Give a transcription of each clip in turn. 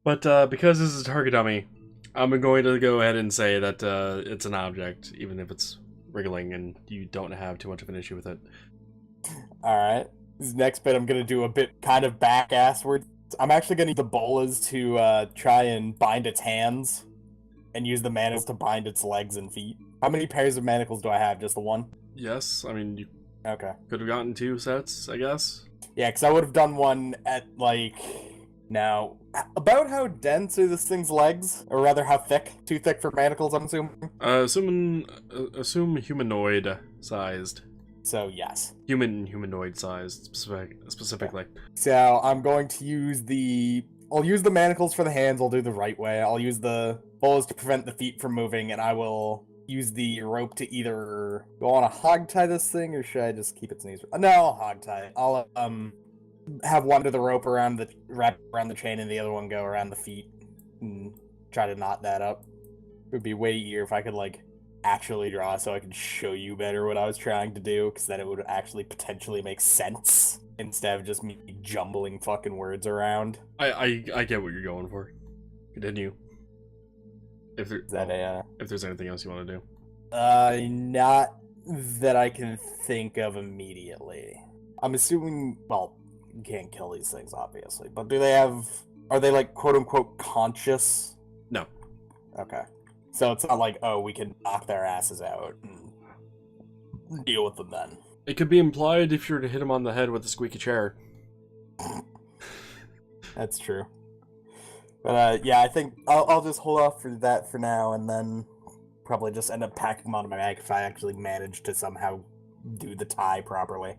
But because this is a target dummy, I'm going to go ahead and say that it's an object, even if it's wriggling and you don't have too much of an issue with it. Alright. This next bit I'm gonna do a bit kind of back-assward. I'm actually gonna use the bolas to try and bind its hands and use the manacles to bind its legs and feet. How many pairs of manacles do I have? Just the one? Yes, I mean, you Okay. could have gotten 2 sets, I guess. Yeah, because I would have done one at, like... Now, about how dense are this thing's legs? Or rather, how thick? Too thick for manacles, I'm assuming? Assume humanoid-sized. So, yes. Humanoid-sized, specifically. Okay. So, I'm going to use the... I'll use the manacles for the hands, I'll do the right way. I'll use the bolas to prevent the feet from moving, and I will use the rope to either... Do I want to hog-tie this thing, or should I just keep its knees? No, I'll hog-tie it. I'll, have one to the rope wrap around the chain and the other one go around the feet and try to knot that up. It would be way easier if I could, like, actually draw so I could show you better what I was trying to do, because then it would actually potentially make sense instead of just me jumbling fucking words around. I get what you're going for. Continue. If there's anything else you want to do. Not that I can think of immediately. I'm assuming, well, you can't kill these things, obviously, but are they, like, quote-unquote conscious? No. Okay. So it's not like, oh, we can knock their asses out and deal with them then. It could be implied if you were to hit him on the head with a squeaky chair. That's true. But, yeah, I think I'll just hold off for that for now, and then probably just end up packing them onto my bag if I actually manage to somehow do the tie properly.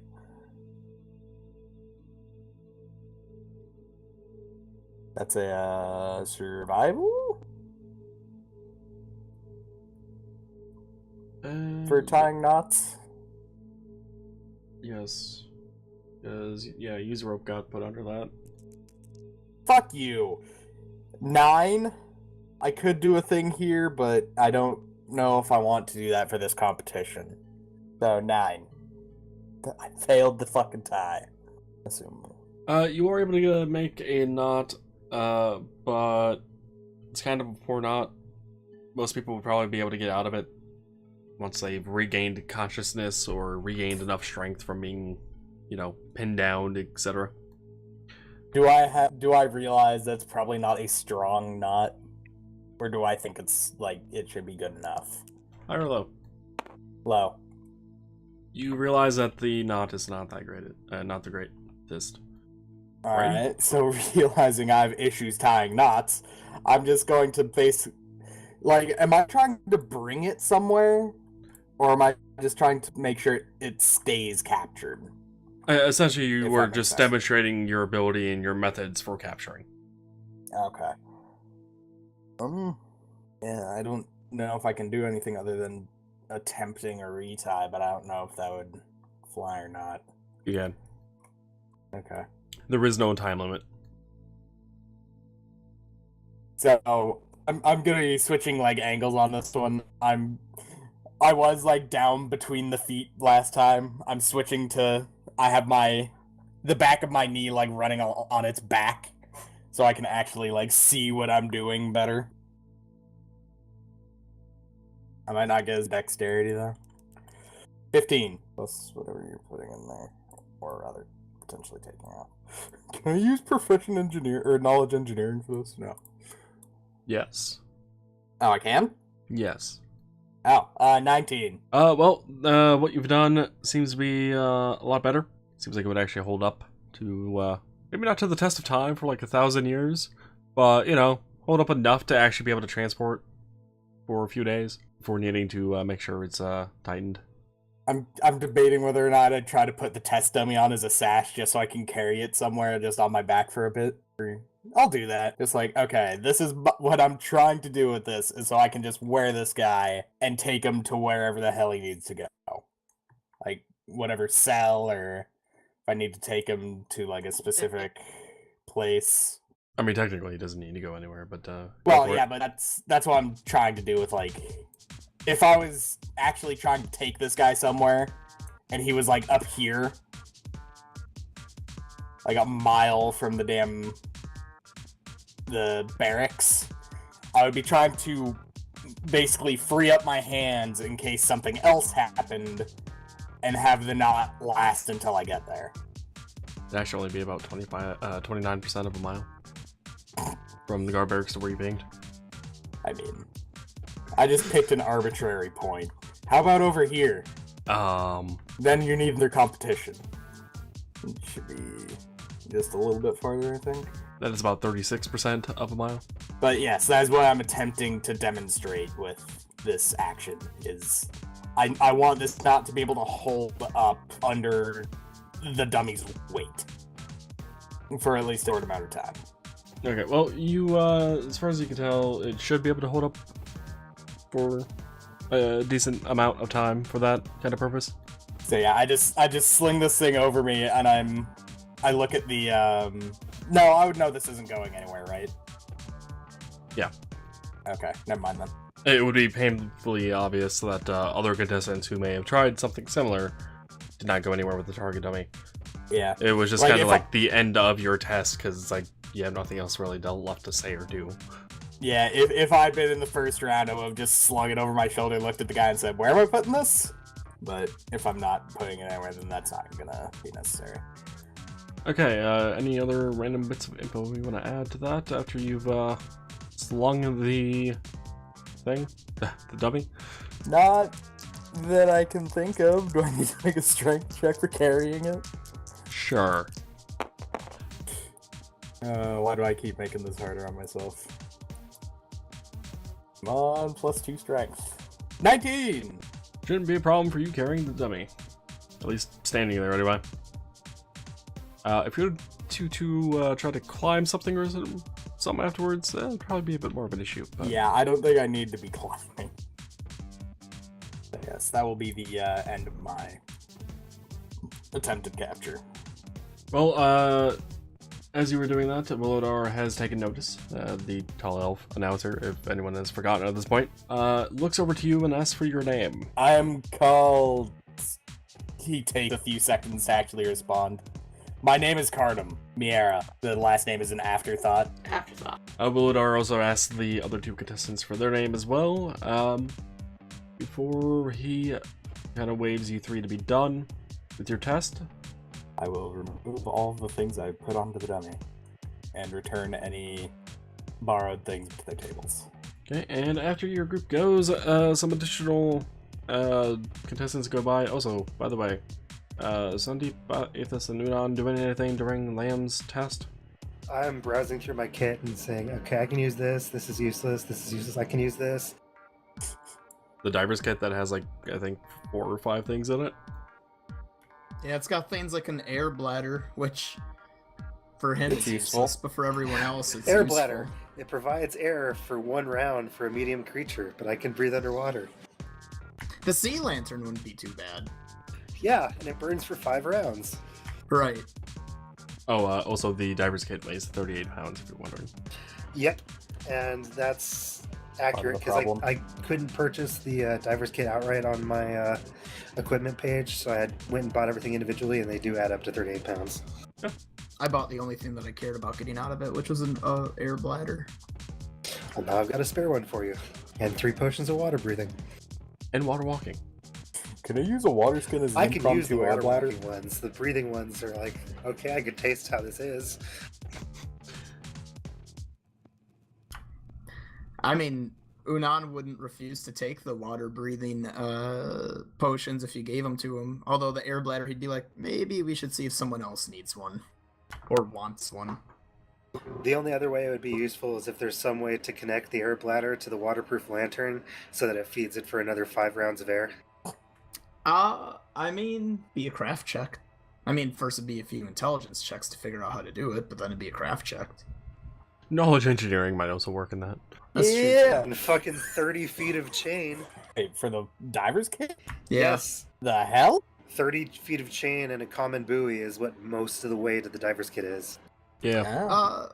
That's a survival? For tying knots? Yes. Yeah, use rope got put under that. Fuck you! 9? I could do a thing here, but I don't know if I want to do that for this competition. So, 9. I failed the fucking tie. Assumably. You were able to make a knot, but it's kind of a poor knot. Most people would probably be able to get out of it once they've regained consciousness or regained enough strength from being, pinned down, etc. Do I realize that's probably not a strong knot? Or do I think it's, like, it should be good enough? High or low? Low. You realize that the knot is not that great, not the greatest. Alright, so realizing I have issues tying knots, I'm just going to am I trying to bring it somewhere? Or am I just trying to make sure it stays captured? Essentially, you were just demonstrating your ability and your methods for capturing. Okay. Yeah, I don't know if I can do anything other than attempting a retie, but I don't know if that would fly or not. You can. Okay. There is no time limit. So I'm gonna be switching like angles on this one. I was like down between the feet last time. I'm switching to I have the back of my knee like running on its back, so I can actually like see what I'm doing better. I might not get his dexterity though. 15 plus whatever you're putting in there, or rather potentially taking out. Can I use profession engineer or knowledge engineering for this? No. Yes. Oh, I can? Yes. Oh, 19. What you've done seems to be a lot better. Seems like it would actually hold up to, maybe not to the test of time for like 1,000 years, but, hold up enough to actually be able to transport for a few days before needing to make sure it's tightened. I'm debating whether or not I'd try to put the test dummy on as a sash just so I can carry it somewhere just on my back for a bit. I'll do that. Just like, okay, this is what I'm trying to do with this, is so I can just wear this guy and take him to wherever the hell he needs to go. Like, whatever cell, or if I need to take him to, like, a specific place. I mean, technically he doesn't need to go anywhere, but, well, yeah, but that's what I'm trying to do with, like, if I was actually trying to take this guy somewhere, and he was, like, up here, like a mile from the damn the barracks, I would be trying to basically free up my hands in case something else happened and have the knot last until I get there. It'd actually only be about 29% of a mile from the guard barracks to where you pinged. I mean, I just picked an arbitrary point. How about over here? Then you need their competition. It should be just a little bit farther, I think. That is about 36% of a mile. But yes, that's what I'm attempting to demonstrate with this action, is I want this knot to be able to hold up under the dummy's weight for at least a short amount of time. Okay, well, you, as far as you can tell, it should be able to hold up for a decent amount of time for that kind of purpose. So yeah, I just sling this thing over me, and I look at the, no, I would know this isn't going anywhere, right? Yeah. Okay, never mind then. It would be painfully obvious that other contestants who may have tried something similar did not go anywhere with the target dummy. Yeah. It was just kind of like the end of your test, because it's like you have nothing else really left to say or do. Yeah, if I'd been in the first round, I would have just slung it over my shoulder, looked at the guy, and said, "Where am I putting this?" But if I'm not putting it anywhere, then that's not gonna be necessary. Okay, any other random bits of info we want to add to that after you've slung the thing? The dummy? Not that I can think of. Do I need to make a strength check for carrying it? Sure. Why do I keep making this harder on myself? Come on, +2 strength. 19! Shouldn't be a problem for you carrying the dummy. At least standing there anyway. If you're to try to climb something or something afterwards, that'd probably be a bit more of an issue. But... Yeah, I don't think I need to be climbing. But yes, that will be the end of my attempted capture. Well, as you were doing that, Willodar has taken notice. The tall elf announcer, if anyone has forgotten at this point, looks over to you and asks for your name. I am called... He takes a few seconds to actually respond. My name is Cardum Miera. The last name is an afterthought. Willodar also asks the other two contestants for their name as well. Before he kind of waves you three to be done with your test. I will remove all the things I put onto the dummy and return any borrowed things to their tables. Okay, and after your group goes, some additional contestants go by. Also, by the way, Sandeep, Aethys, and Unan doing anything during Lamb's test? I'm browsing through my kit and saying, okay, I can use this, this is useless, I can use this. The diver's kit that has, like, I think 4 or 5 things in it? Yeah, it's got things like an air bladder, which for him it's useful, useless, but for everyone else it's Air useful. bladder. It provides air for 1 round for a medium creature, but I can breathe underwater. The sea lantern wouldn't be too bad. Yeah, and it burns for 5 rounds. Right. Oh, also the diver's kit weighs 38 pounds, if you're wondering. Yep, and that's accurate because I couldn't purchase the diver's kit outright on my equipment page, so I went and bought everything individually, and they do add up to 38 pounds. Yeah. I bought the only thing that I cared about getting out of it, which was an air bladder. Well, now I've got a spare one for you, and 3 potions of water breathing. And water walking. Can I use a water skin as an I can use the impromptu air water bladder? walking ones. The breathing ones are like, okay, I could taste how this is. I mean, Unan wouldn't refuse to take the water breathing potions if you gave them to him. Although the air bladder, he'd be like, maybe we should see if someone else needs one. Or wants one. The only other way it would be useful is if there's some way to connect the air bladder to the waterproof lantern so that it feeds it for another 5 rounds of air. I mean, be a craft check. I mean, first it'd be a few intelligence checks to figure out how to do it, but then it'd be a craft check. Knowledge engineering might also work in that. That's true. And fucking 30 feet of chain. Wait, for the diver's kit? Yes. The hell? 30 feet of chain and a common buoy is what most of the way to the diver's kit is. Yeah.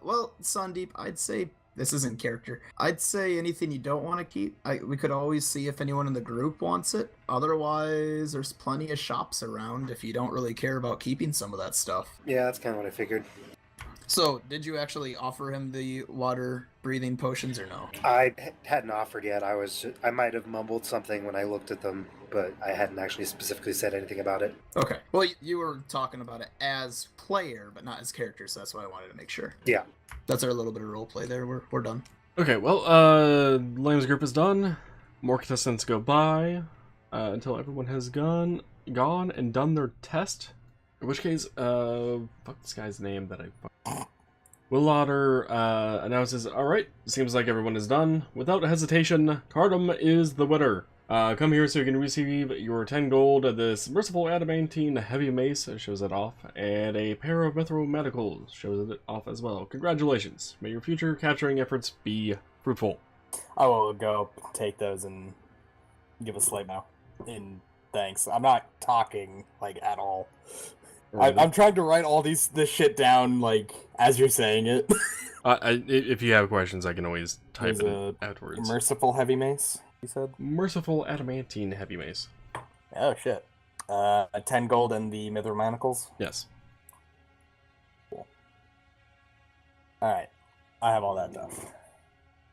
Well, Sandeep, I'd say this isn't character. I'd say anything you don't want to keep. We could always see if anyone in the group wants it. Otherwise, there's plenty of shops around if you don't really care about keeping some of that stuff. Yeah, that's kind of what I figured. So, did you actually offer him the water breathing potions or no? I hadn't offered yet. I might have mumbled something when I looked at them, but I hadn't actually specifically said anything about it. Okay. Well, you were talking about it as player, but not as character, so that's why I wanted to make sure. Yeah. That's our little bit of role play there. We're done. Okay, well, Lamb's group is done. More contestants go by until everyone has gone and done their test. In which case, fuck this guy's name that I... Will Lauder announces, alright, seems like everyone is done. Without hesitation, Cardum is the winner. Come here so you can receive your 10 gold, this merciful adamantine heavy mace, shows it off, and a pair of mithril manacles, shows it off as well. Congratulations. May your future capturing efforts be fruitful. I will go take those and give a slate now. In thanks. I'm not talking, like, at all. I'm trying to write all this shit down, like, as you're saying it. If you have questions, I can always type it afterwards. Merciful heavy mace, you said? Merciful adamantine heavy mace. Oh, shit. 10 gold and the mithril manacles? Yes. Cool. Alright. I have all that stuff.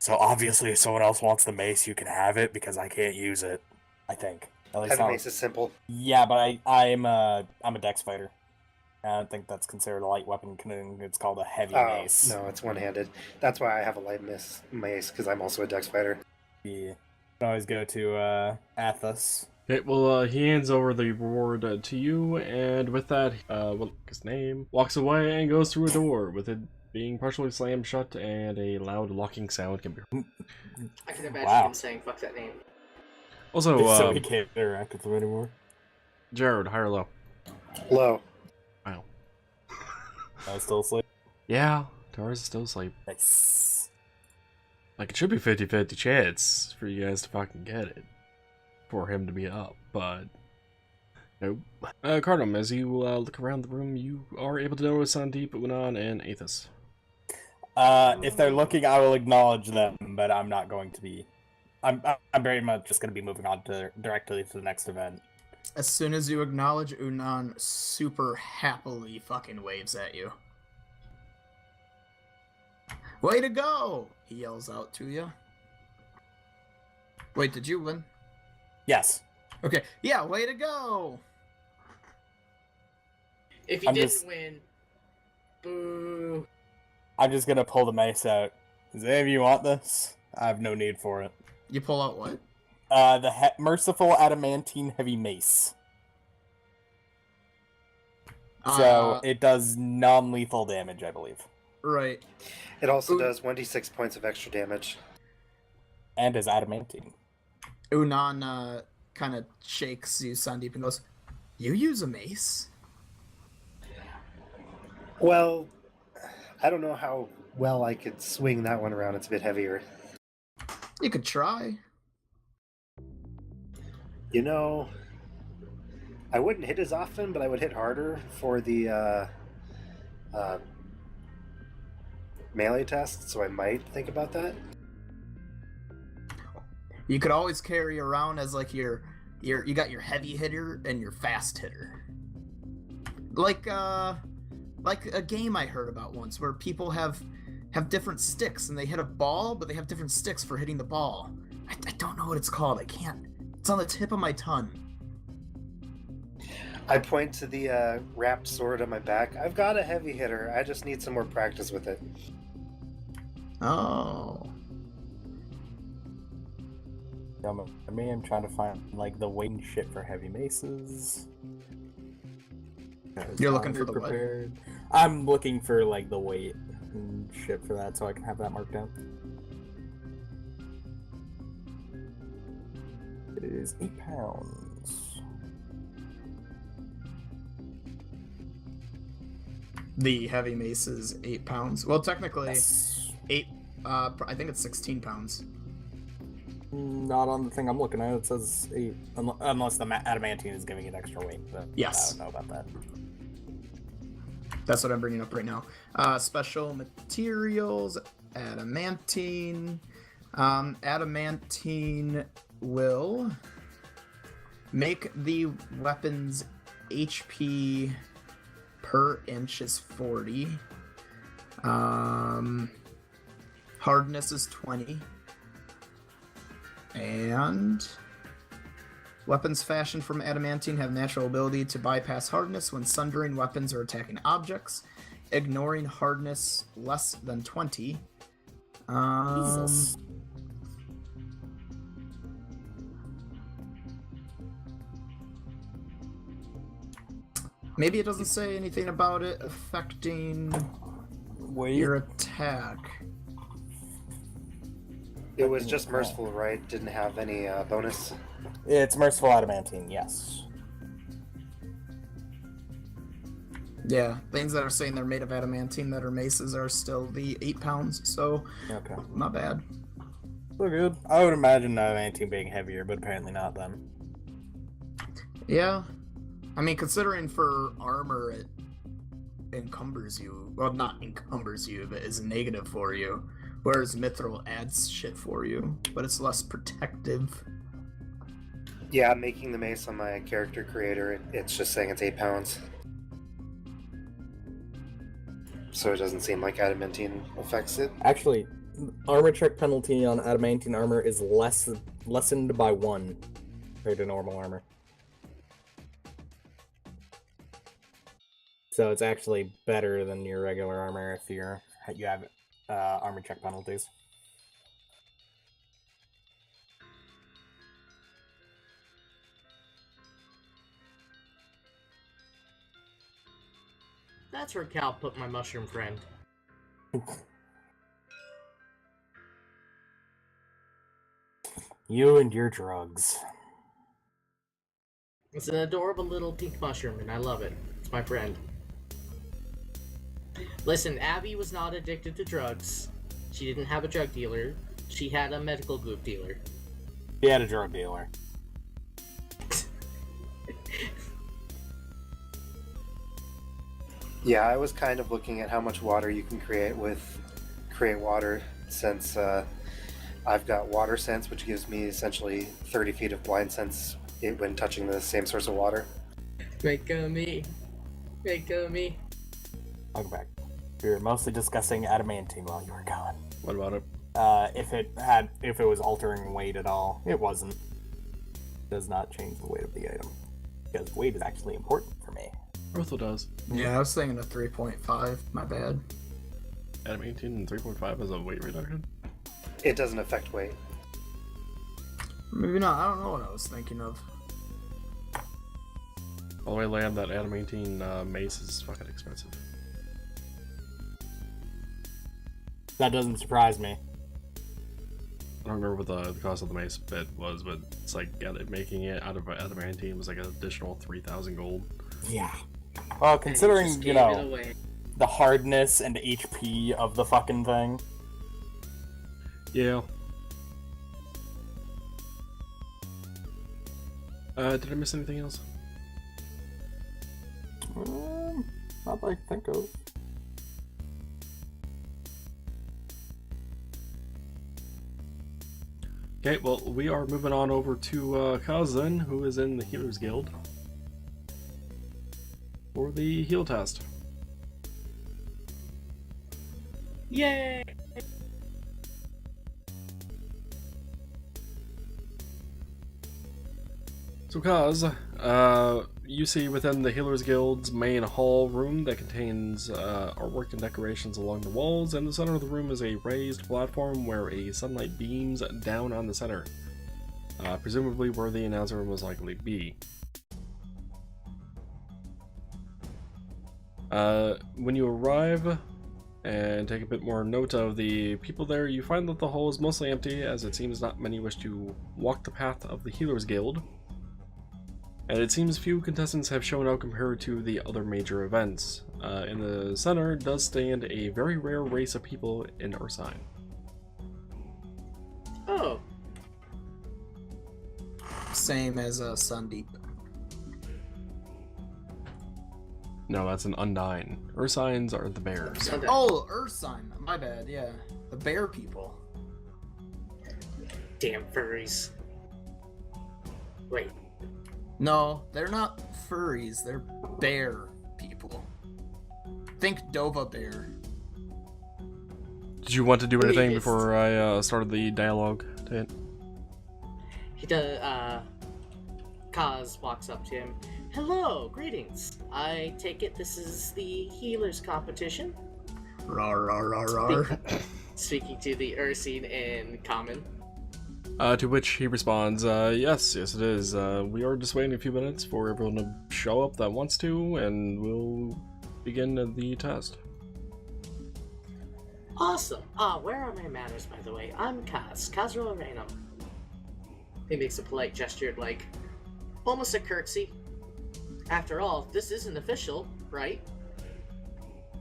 So, obviously, if someone else wants the mace, you can have it, because I can't use it. I think. At least Heavy mace is simple. Yeah, but I'm a dex fighter. I don't think that's considered a light weapon. It's called a heavy mace. No, it's one-handed. That's why I have a light mace, because I'm also a dex fighter. Yeah. You can always go to Athos. Okay, well, he hands over the reward to you, and with that, his name, walks away and goes through a door, with it being partially slammed shut, and a loud locking sound can be heard. I can imagine him saying, fuck that name. Also, so we can't interact with them anymore. Jared, high or low? Low. Wow. I was still asleep. Yeah, Tara's still asleep. Nice. Like, it should be 50-50 chance for you guys to fucking get it. For him to be up, but... Nope. Cardum, as you look around the room, you are able to notice Sandeep, Unan, and Athos. If they're looking, I will acknowledge them, but I'm not going to be... I'm very much just going to be moving on directly to the next event. As soon as you acknowledge, Unan super happily fucking waves at you. Way to go! He yells out to you. Wait, did you win? Yes. Okay, yeah, way to go! If you didn't win, boo. I'm just going to pull the mace out. Does any of you want this? I have no need for it. You pull out what? The merciful adamantine heavy mace. So it does non-lethal damage, I believe. Right. It also does 1d6 points of extra damage. And is adamantine. Unan kind of shakes you, Sandeep, and goes, "You use a mace?" Well, I don't know how well I could swing that one around. It's a bit heavier. You could try. You know, I wouldn't hit as often, but I would hit harder for the melee test, so I might think about that. You could always carry around as like you got your heavy hitter and your fast hitter. Like a game I heard about once where people have different sticks and they hit a ball, but they have different sticks for hitting the ball. I don't know what it's called. I can't. It's on the tip of my tongue. I point to the wrapped sword on my back. I've got a heavy hitter. I just need some more practice with it. Oh. I mean, I'm trying to find, like, the weight and shit for heavy maces. You're looking for the what? I'm looking for, like, the weight and shit for that, so I can have that marked down. It is 8 pounds. The heavy mace is 8 pounds. Well, technically, Yes. 8. I think it's 16 pounds. Not on the thing I'm looking at. It says 8, unless the adamantine is giving it extra weight. But Yes. I don't know about that. That's what I'm bringing up right now. Special materials, adamantine. Adamantine will make the weapon's HP per inch is 40. Hardness is 20. And weapons fashioned from adamantine have natural ability to bypass hardness when sundering weapons or attacking objects, ignoring hardness less than 20. Jesus. Maybe it doesn't say anything about it affecting your attack. It was just merciful, right? Didn't have any bonus. It's merciful adamantine, yes. Yeah, things that are saying they're made of adamantine that are maces are still the 8 pounds, so Okay. not bad. So good. I would imagine adamantine being heavier, but apparently not then. Yeah. I mean, considering for armor, it encumbers you. Well, not encumbers you, but is a negative for you. Whereas mithril adds shit for you, but it's less protective. Yeah, I'm making the mace on my character creator. It's just saying it's 8 pounds. So it doesn't seem like adamantine affects it. Actually, armor check penalty on adamantine armor is lessened by 1 compared to normal armor. So it's actually better than your regular armor if you have armor check penalties. That's where Cal put my mushroom friend. You and your drugs. It's an adorable little pink mushroom, and I love it. It's my friend. Listen, Abby was not addicted to drugs. She didn't have a drug dealer. She had a medical goop dealer. He had a drug dealer. Yeah, I was kind of looking at how much water you can create with Create Water, since I've got Water Sense, which gives me essentially 30 feet of blind sense when touching the same source of water. Make me. Make me. Welcome back. We were mostly discussing adamantine while you were gone. What about it? If it was altering weight at all, it wasn't. Does not change the weight of the item, because weight is actually important for me. Ortho does. Yeah, I was thinking a 3.5. My bad. Adamantine and 3.5 is a weight reduction? It doesn't affect weight. Maybe not. I don't know what I was thinking of. All the way land, that adamantine mace is fucking expensive. That doesn't surprise me. I don't remember what the cost of the mace bit was, but it's like making it out of adamantine was like an additional 3,000 gold. Yeah. Well, considering, Just you gave it know, away. the hardness and HP of the fucking thing. Yeah. Did I miss anything else? Not that I can think of. Okay, well, we are moving on over to Kaz, who is in the Healers Guild for the heal test. Yay! So Kaz, you see within the Healers Guild's main hall room that contains artwork and decorations along the walls. In the center of the room is a raised platform where a sunlight beams down on the center, presumably where the announcer room was likely be. When you arrive and take a bit more note of the people there, you find that the hall is mostly empty, as it seems not many wish to walk the path of the Healers Guild. And it seems few contestants have shown up compared to the other major events. In the center does stand a very rare race of people in Ursine. Oh, Same as Sundeep. No, that's an Undyne. Ursines are the bears. okay. Oh, Ursine. My bad, yeah. The bear people. Damn furries. Wait. No, they're not furries. They're bear people. Think Dova bear. Did you want to do anything Yes. before I started the dialogue? He does. Kaz walks up to him. Hello, greetings. I take it this is the healers competition. Rar, rar, rar, rar. Speaking to the Ursine in common. To which he responds, yes, it is. We are just waiting a few minutes for everyone to show up that wants to, and we'll begin the test. Awesome. Where are my manners, by the way? I'm Kazro Arena. He makes a polite gesture, like, almost a curtsy. After all, this isn't official, right?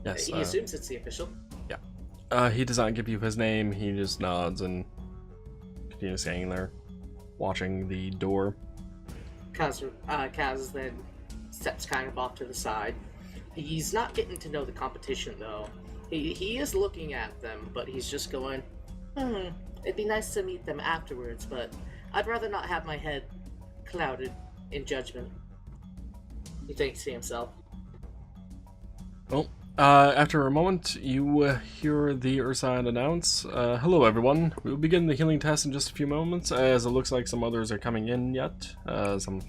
Yes. He assumes it's the official. Yeah. He does not give you his name, he just nods and continues standing there, watching the door. Kaz then steps kind of off to the side. He's not getting to know the competition, though. He is looking at them, but he's just going, it'd be nice to meet them afterwards, but I'd rather not have my head clouded in judgment. He thinks to himself. Well, after a moment, you hear the Ursine announce, hello everyone, we will begin the healing test in just a few moments, as it looks like some others are coming in yet. Some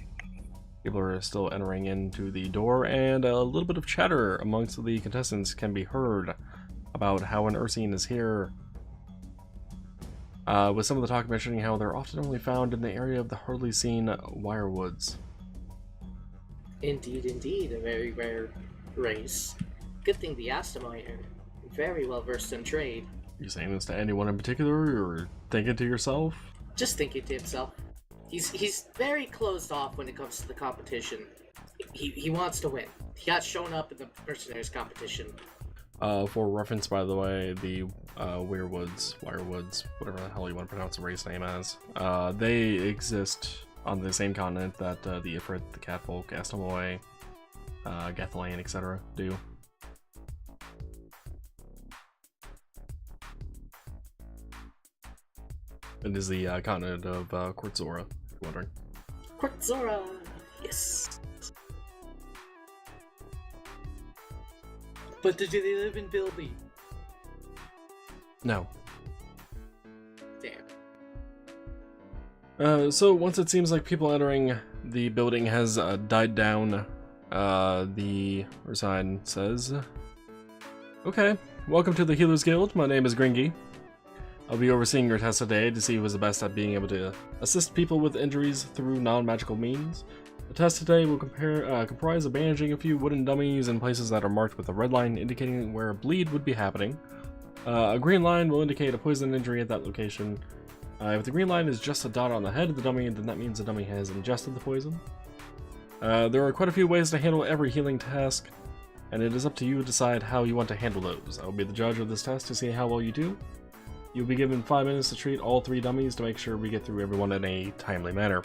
people are still entering into the door, and a little bit of chatter amongst the contestants can be heard about how an Ursine is here. With some of the talk mentioning how they're often only found in the area of the hardly seen wirewoods. Indeed, a very rare race. Good thing the Astamite are very well versed in trade. Are you saying this to anyone in particular, or thinking to yourself? Just thinking to himself. He's very closed off when it comes to the competition. He wants to win. He got shown up in the mercenaries competition. For reference, by the way, the wirewoods, whatever the hell you want to pronounce the race name as, they exist on the same continent that the Ifrit, the Catfolk, Astamoi, Gathalan, etc. do. It is the continent of Quartzora, if you're wondering. Quartzora! Yes! But do they live in Bilby? No. Damn. So once it seems like people entering the building has died down, the Ursine says, okay, welcome to the Healers Guild. My name is Gringy. I'll be overseeing your test today to see who is the best at being able to assist people with injuries through non-magical means. The test today will comprise of bandaging a few wooden dummies in places that are marked with a red line indicating where a bleed would be happening. A green line will indicate a poison injury at that location. If the green line is just a dot on the head of the dummy, then that means the dummy has ingested the poison. There are quite a few ways to handle every healing task, and it is up to you to decide how you want to handle those. I will be the judge of this test to see how well you do. You'll be given 5 minutes to treat all 3 dummies to make sure we get through everyone in a timely manner.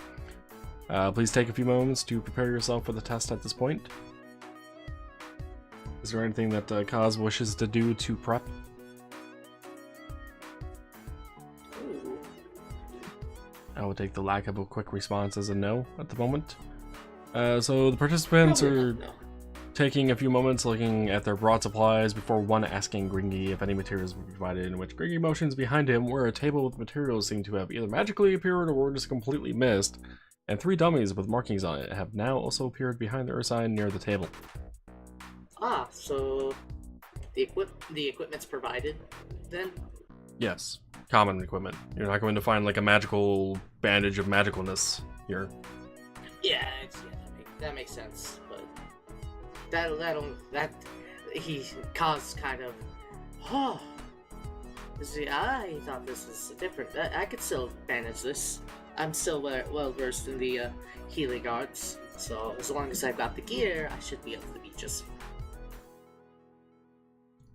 Please take a few moments to prepare yourself for the test at this point. Is there anything that Kaz wishes to do to prep? Ooh. I would take the lack of a quick response as a no at the moment. So the participants Probably are not, no. taking a few moments looking at their brought supplies before one asking Gringy if any materials were provided, in which Gringy motions behind him where a table with materials seem to have either magically appeared or were just completely missed, and 3 dummies with markings on it have now also appeared behind the Ursine near the table. Ah, so the equipment's provided then? Yes, common equipment. You're not going to find like a magical bandage of magicalness here. Yeah, that makes sense, but he caused kind of, oh, see, I thought this was different. I could still manage this. I'm still well versed in the healing arts, so as long as I've got the gear, I should be able to be just.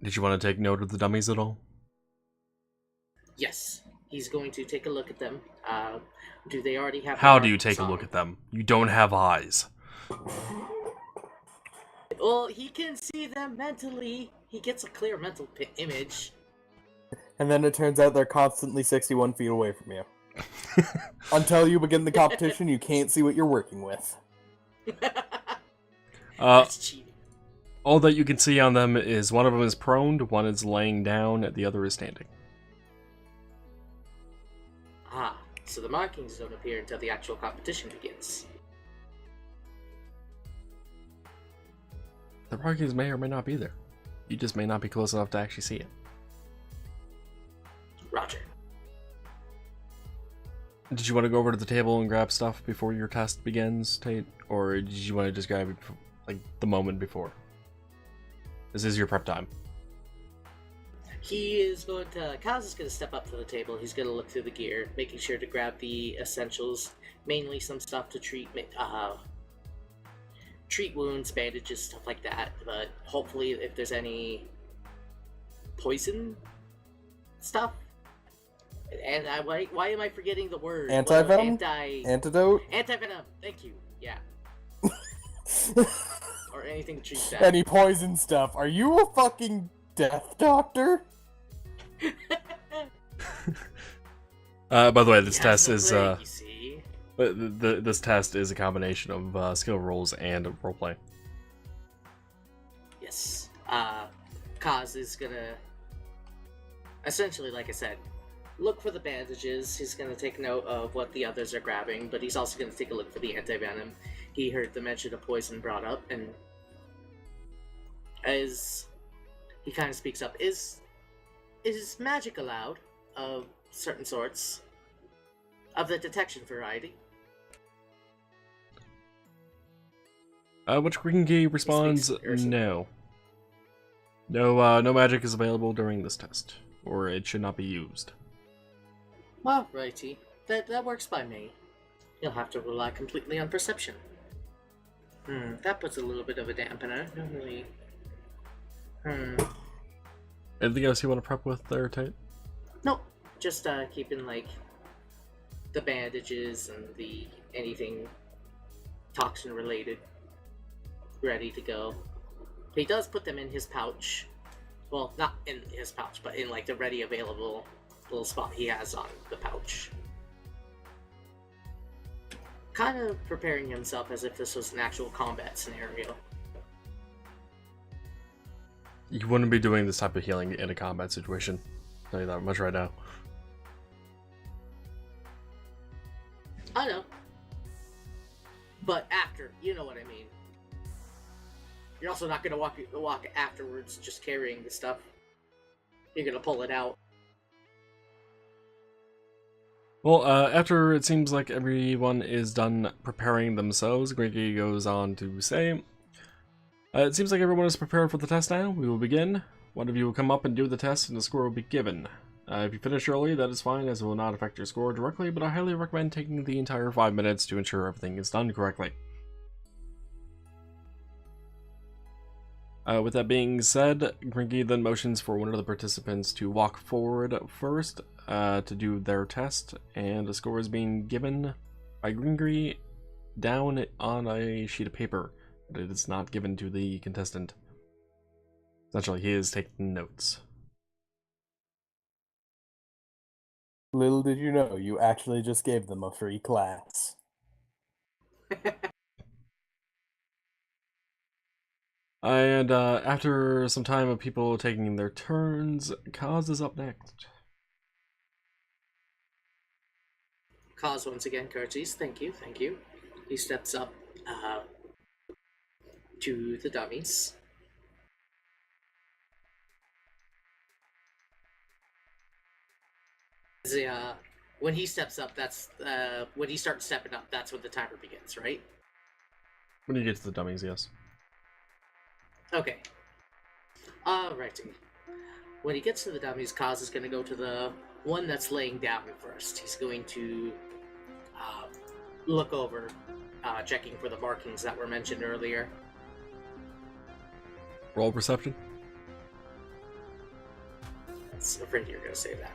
Did you want to take note of the dummies at all? Yes, he's going to take a look at them. Do they already have? How do you take a look at them? You don't have eyes. Well, he can see them mentally. He gets a clear mental image. And then it turns out they're constantly 61 feet away from you. Until you begin the competition, you can't see what you're working with. That's cheating. All that you can see on them is one of them is prone, one is laying down, and the other is standing. Ah, so the markings don't appear until the actual competition begins. The markings may or may not be there. You just may not be close enough to actually see it. Roger. Did you want to go over to the table and grab stuff before your test begins, Tate? Or did you want to just grab it like the moment before? This is your prep time. He is going to... Kaz is going to step up to the table. He's going to look through the gear, making sure to grab the essentials. Mainly some stuff to treat wounds, bandages, stuff like that. But hopefully if there's any poison stuff. And why am I forgetting the word? Anti-venom? Antidote? Anti-venom, thank you. Yeah. Or anything to treat that. Any poison stuff. Are you a fucking death doctor? By the way, this He test has no is brain, you see. this test is a combination of skill rolls and roleplay. Yes. Kaz is gonna essentially, like I said, look for the bandages. He's gonna take note of what the others are grabbing, but he's also gonna take a look for the anti-venom. He heard the mention of poison brought up, and as he kind of speaks up, is magic allowed of certain sorts of the detection variety? Which Gringy responds, no. No magic is available during this test, or it should not be used. Well, righty. That works by me. You'll have to rely completely on perception. That puts a little bit of a dampener. Normally... Anything else you want to prep with there, Tate? Nope. Just keeping, like, the bandages and the anything toxin-related ready to go. He does put them in his pouch. Well, not in his pouch, but in, like, the ready available little spot he has on the pouch. Kind of preparing himself as if this was an actual combat scenario. You wouldn't be doing this type of healing in a combat situation. I'll tell you that much right now. I know. But after, you know what I mean. You're also not going to walk afterwards just carrying the stuff. You're going to pull it out. Well, after it seems like everyone is done preparing themselves, Grinky goes on to say, it seems like everyone is prepared for the test now. We will begin. One of you will come up and do the test, and the score will be given. If you finish early, that is fine, as it will not affect your score directly, but I highly recommend taking the entire 5 minutes to ensure everything is done correctly. With that being said, Grinky then motions for one of the participants to walk forward first to do their test, and the score is being given by Grinky down on a sheet of paper, but it is not given to the contestant. Essentially, he is taking notes. Little did you know, you actually just gave them a free class. And after some time of people taking their turns, Kaz is up next. Kaz once again curtsies. Thank you, thank you. He steps up to the dummies. When he steps up, that's when he starts stepping up, that's when the timer begins, right? When you get to the dummies, yes. Okay. Alrighty. When he gets to the dummies, Kaz is going to go to the one that's laying down first. He's going to look over, checking for the markings that were mentioned earlier. Roll perception. I'm afraid you're going to say that.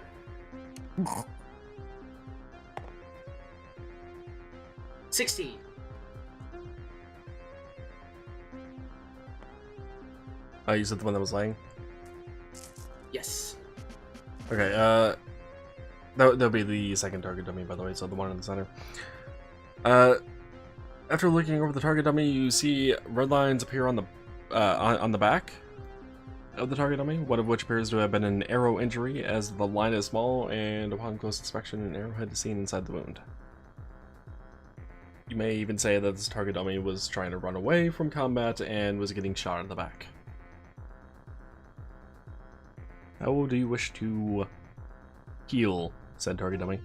16. You said the one that was laying? Yes. Okay, that'll be the second target dummy, by the way, so the one in the center. After looking over the target dummy, you see red lines appear on the on the back of the target dummy, one of which appears to have been an arrow injury, as the line is small, and upon close inspection, an arrowhead is seen inside the wound. You may even say that this target dummy was trying to run away from combat and was getting shot in the back. How do you wish to heal said target dummy?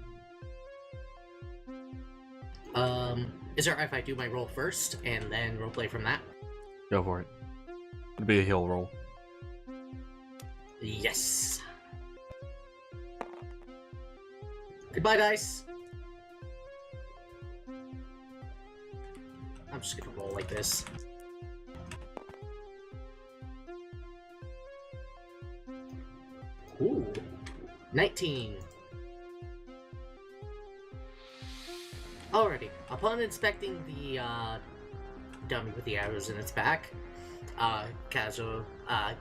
Is it alright if I do my roll first and then roleplay from that? Go for it. It'd be a heal roll. Yes. Goodbye, dice. I'm just gonna roll like this. Ooh, 19. Alrighty. Upon inspecting the dummy with the arrows in its back, Kazuo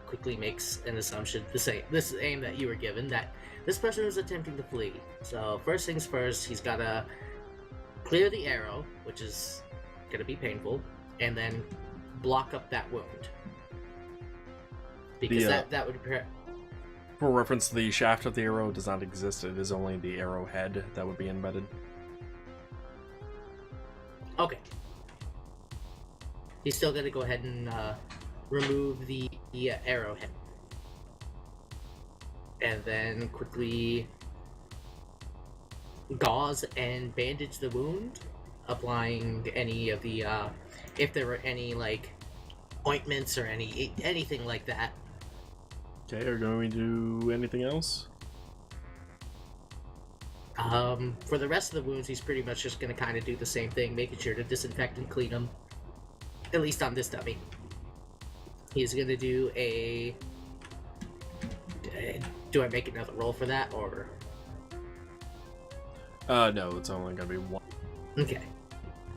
quickly makes an assumption, this aim that you were given, that this person is attempting to flee. So first things first, he's gotta clear the arrow, which is gonna be painful, and then block up that wound. Because that would prepare. For reference, the shaft of the arrow does not exist. It is only the arrowhead that would be embedded. Okay. He's still gonna go ahead and remove the arrowhead. And then quickly gauze and bandage the wound, applying any of the, if there were any, like, ointments or anything like that. Okay, are you going to do anything else? For the rest of the wounds, he's pretty much just gonna kind of do the same thing, making sure to disinfect and clean them. At least on this dummy. He's gonna do a... Do I make another roll for that, or...? No, it's only gonna be one. Okay.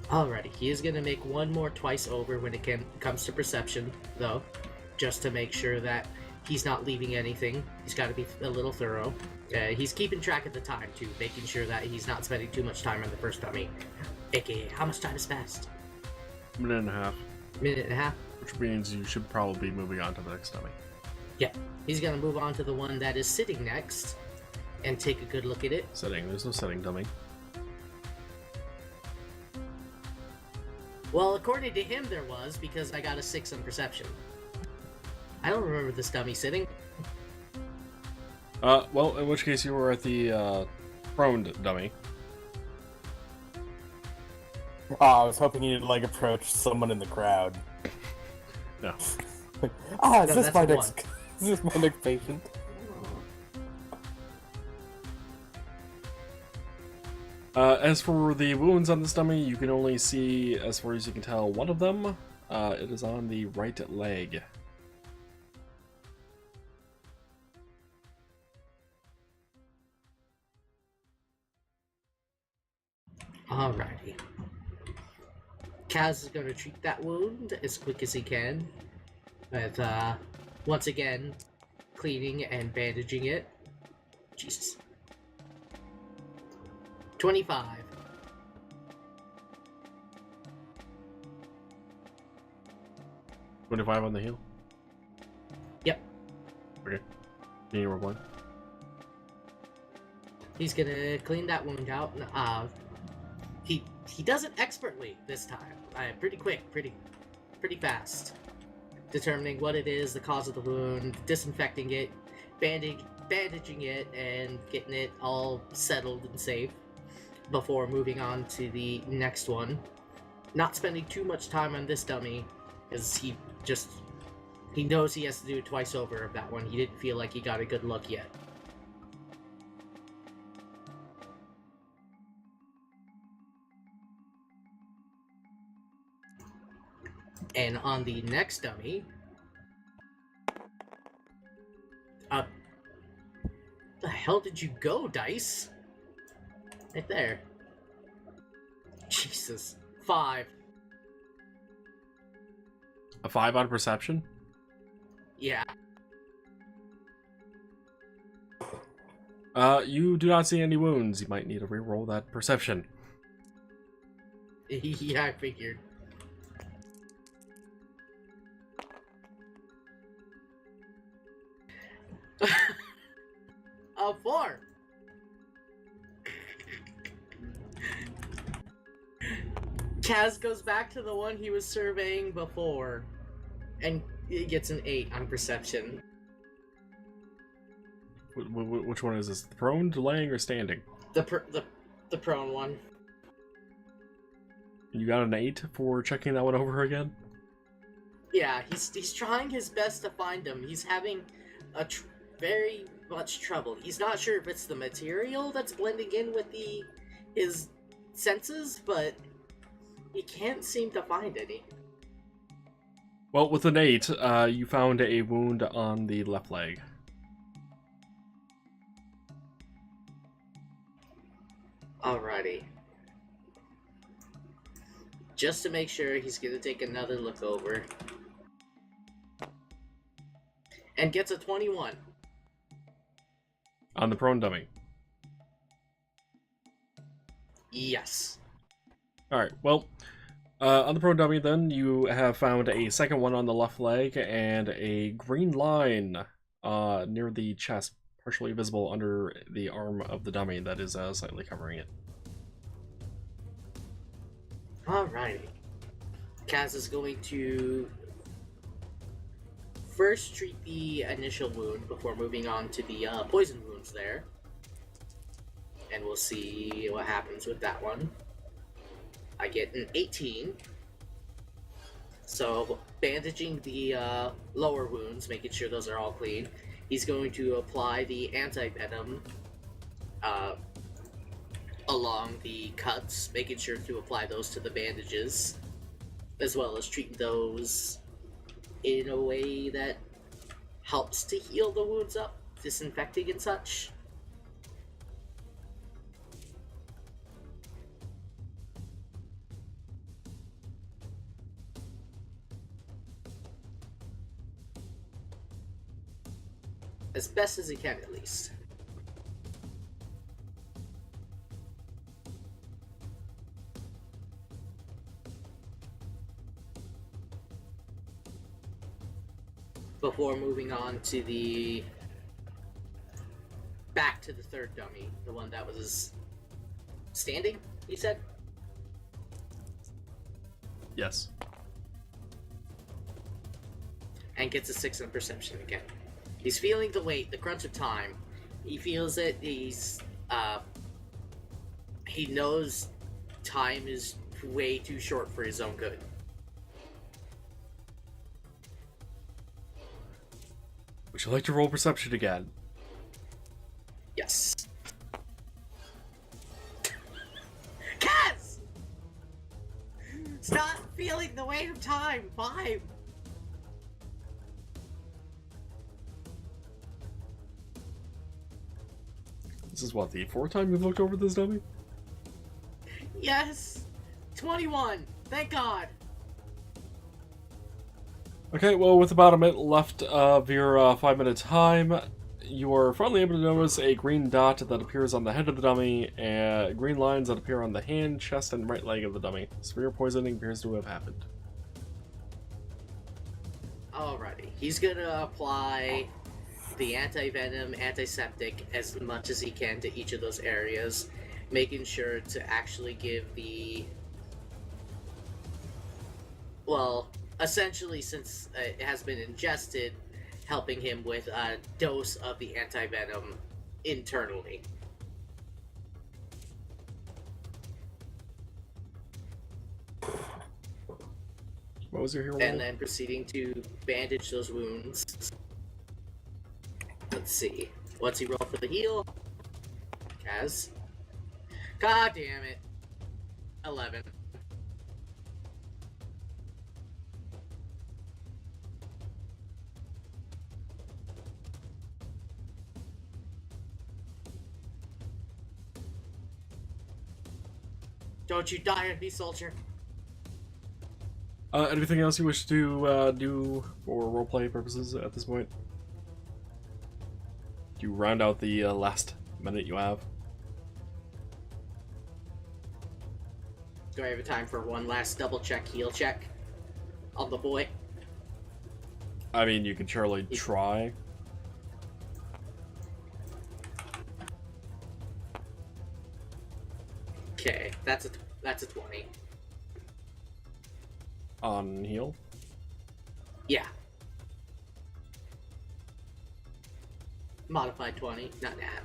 Alrighty, he is gonna make one more twice over when it comes to perception, though. Just to make sure that he's not leaving anything. He's gotta be a little thorough. He's keeping track of the time, too, making sure that he's not spending too much time on the first dummy. AKA, how much time has passed? Minute and a half. Minute and a half? Which means you should probably be moving on to the next dummy. Yeah. He's gonna move on to the one that is sitting next, and take a good look at it. Setting. There's no setting dummy. Well, according to him, there was, because I got a 6 on perception. I don't remember this dummy sitting. Well, in which case you were at the, prone dummy. I was hoping you'd, like, approach someone in the crowd. No. Is this my next... Is this my next patient? As for the wounds on this dummy, you can only see, as far as you can tell, one of them. It is on the right leg. Alrighty. Kaz is going to treat that wound as quick as he can. With, once again, cleaning and bandaging it. Jesus. 25. $25 on the heal? Yep. Okay. Can you roll one? He's gonna clean that wound out. He does it expertly this time. Pretty quick, pretty fast. Determining what it is, the cause of the wound, disinfecting it, bandaging it, and getting it all settled and safe before moving on to the next one. Not spending too much time on this dummy, because he knows he has to do it twice over of that one. He didn't feel like he got a good look yet. And on the next dummy, the hell did you go, dice? Right there. Jesus. 5. A 5 on perception? Yeah. You do not see any wounds. You might need to reroll that perception. Yeah, I figured. A 4. Kaz goes back to the one he was surveying before, and he gets an 8 on perception. Which one is this? The prone, laying, or standing? The prone one. You got an 8 for checking that one over again? Yeah, he's trying his best to find him. He's having very much trouble. He's not sure if it's the material that's blending in with his senses, but he can't seem to find any. Well, with an 8, you found a wound on the left leg. Alrighty. Just to make sure, he's gonna take another look over. And gets a 21. On the prone dummy. Yes. Alright, well, on the prone dummy then, you have found a second one on the left leg and a green line near the chest, partially visible under the arm of the dummy that is slightly covering it. Alrighty. Kaz is going to first treat the initial wound before moving on to the poison wounds there. And we'll see what happens with that one. I get an 18. So, bandaging the lower wounds, making sure those are all clean. He's going to apply the anti-venom along the cuts, making sure to apply those to the bandages, as well as treat those in a way that helps to heal the wounds up, disinfecting and such. As best as he can, at least. Before moving on to back to the third dummy, the one that was standing, he said? Yes. And gets a 6 on perception again. He's feeling the weight, the crunch of time. He feels it. He knows time is way too short for his own good. Would you like to roll perception again? Yes. Kaz! Stop feeling the weight of time. 5. This is what, the 4th time you've looked over this dummy? Yes. 21. Thank God. Okay, well, with about a minute left of your 5-minute time, you are finally able to notice a green dot that appears on the head of the dummy, and green lines that appear on the hand, chest, and right leg of the dummy. Severe poisoning appears to have happened. Alrighty. He's gonna apply the anti-venom, antiseptic as much as he can to each of those areas, making sure to actually give essentially, since it has been ingested, helping him with a dose of the anti-venom internally. What was your hero roll? And then proceeding to bandage those wounds. Let's see. What's he roll for the heal? Kaz? God damn it. 11. Don't you die on me, soldier. Anything else you wish to do for roleplay purposes at this point? Do you round out the last minute you have? Do I have time for one last double check, heal check on the boy? I mean, you can surely try. Okay, that's a 20. On heal. Yeah. Modified 20, not nat.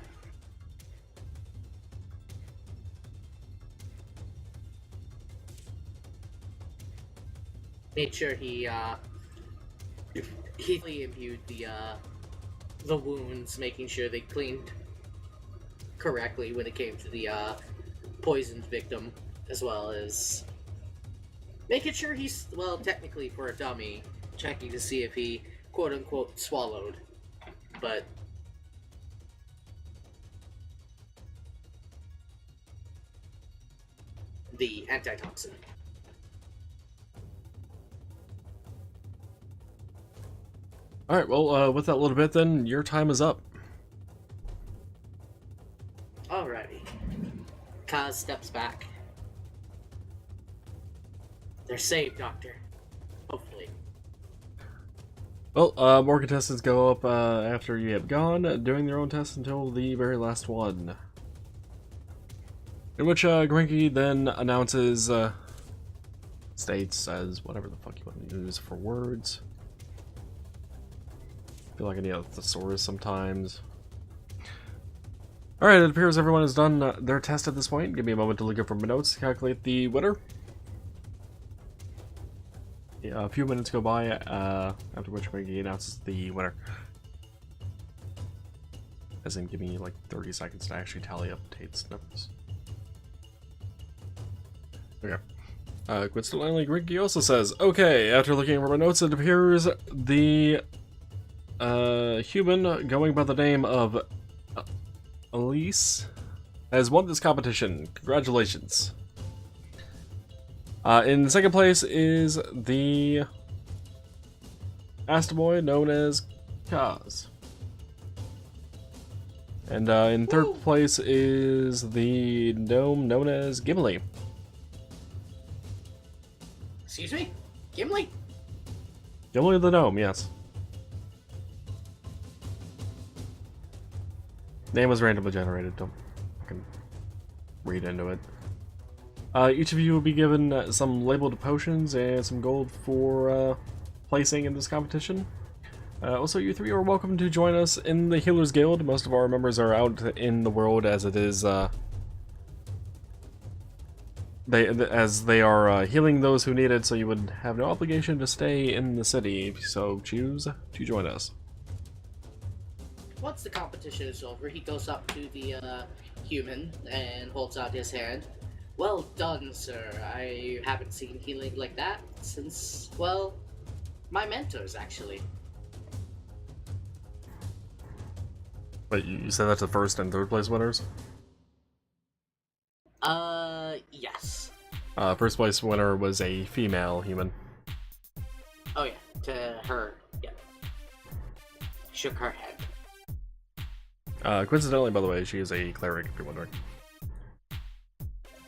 Made sure he imbued the wounds, making sure they cleaned correctly when it came to the poisoned victim, as well as making sure he's, well, technically for a dummy, checking to see if he quote-unquote swallowed, but the antitoxin. Alright, well, with that little bit then, your time is up. Alrighty. Kaz steps back. They're safe, Doctor. Hopefully. Well, more contestants go up after you have gone, doing their own tests until the very last one. In which Grinky then announces, states, says, whatever the fuck you want to use for words. I feel like I need a thesaurus sometimes. Alright, it appears everyone has done their test at this point. Give me a moment to look up from my notes to calculate the winner. Yeah, a few minutes go by, after which Grinky announces the winner. As in, give me like 30 seconds to actually tally up Tate's numbers. Okay. Coincidentally, Grinky also says, okay, after looking over my notes, it appears the human going by the name of Elise has won this competition. Congratulations. In second place is the Astaboy known as Kaz. And in third place is the gnome known as Gimli. Excuse me? Gimli? Gimli the gnome, yes. Name was randomly generated, don't fucking read into it. Each of you will be given some labeled potions and some gold for placing in this competition. Also, you three are welcome to join us in the Healers Guild. Most of our members are out in the world as it is, they are healing those who need it, so you would have no obligation to stay in the city if you so choose to join us. Once the competition is over, he goes up to the human and holds out his hand. Well done, sir. I haven't seen healing like that since, well, my mentors, actually. But you said that's the first and third place winners? Yes. First place winner was a female human. Oh yeah, to her, yeah. Shook her head. Coincidentally, by the way, she is a cleric, if you're wondering.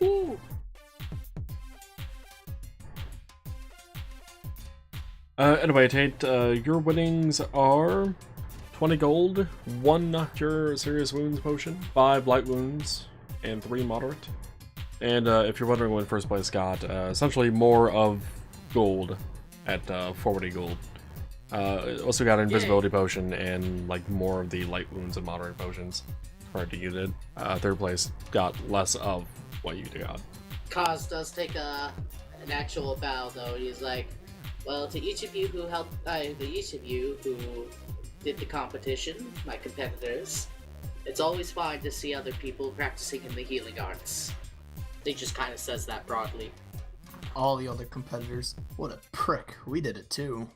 Ooh. Anyway, Tate, your winnings are 20 gold, 1 Cure Serious Wounds potion, 5 light wounds, and 3 moderate. And if you're wondering what first place got, essentially more of gold at 40 gold. Also got an invisibility potion and like more of the light wounds and moderate potions compared to you did. Third place got less of what you got. Kaz does take an actual bow, though. He's like, well, to each of you who helped, to each of you who did the competition, my competitors, it's always fine to see other people practicing in the healing arts. He just kind of says that broadly. All the other competitors. What a prick. We did it too.